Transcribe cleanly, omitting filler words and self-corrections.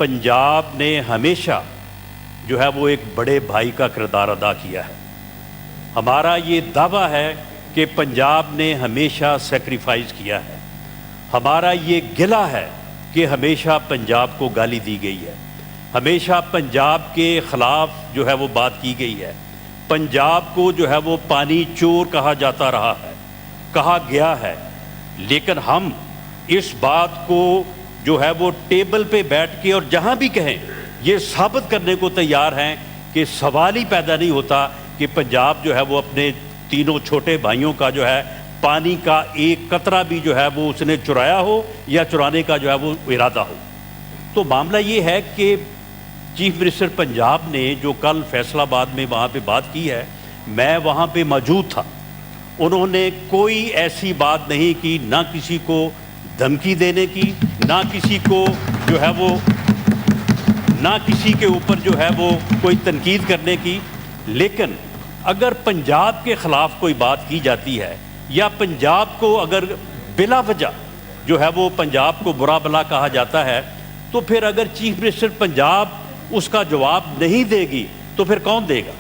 पंजाब ने हमेशा जो है वो एक बड़े भाई का किरदार अदा किया है। हमारा ये दावा है कि पंजाब ने हमेशा सेक्रीफाइस किया है। हमारा ये गिला है कि हमेशा पंजाब को गाली दी गई है, हमेशा पंजाब के ख़िलाफ़ जो है वो बात की गई है। पंजाब को जो है वो पानी चोर कहा जाता रहा है, कहा गया है। लेकिन हम इस बात को जो है वो टेबल पे बैठ के और जहाँ भी कहें ये साबित करने को तैयार हैं कि सवाल ही पैदा नहीं होता कि पंजाब जो है वो अपने तीनों छोटे भाइयों का जो है पानी का एक कतरा भी जो है वो उसने चुराया हो या चुराने का जो है वो इरादा हो। तो मामला ये है कि चीफ मिनिस्टर पंजाब ने जो कल फैसलाबाद में वहाँ पे बात की है, मैं वहाँ पे मौजूद था। उन्होंने कोई ऐसी बात नहीं की, ना किसी को धमकी देने की, ना किसी को जो है वो, ना किसी के ऊपर जो है वो कोई तनकीद करने की। लेकिन अगर पंजाब के ख़िलाफ़ कोई बात की जाती है या पंजाब को अगर बिला वजह जो है वो पंजाब को बुरा भला कहा जाता है, तो फिर अगर चीफ मिनिस्टर पंजाब उसका जवाब नहीं देगी तो फिर कौन देगा?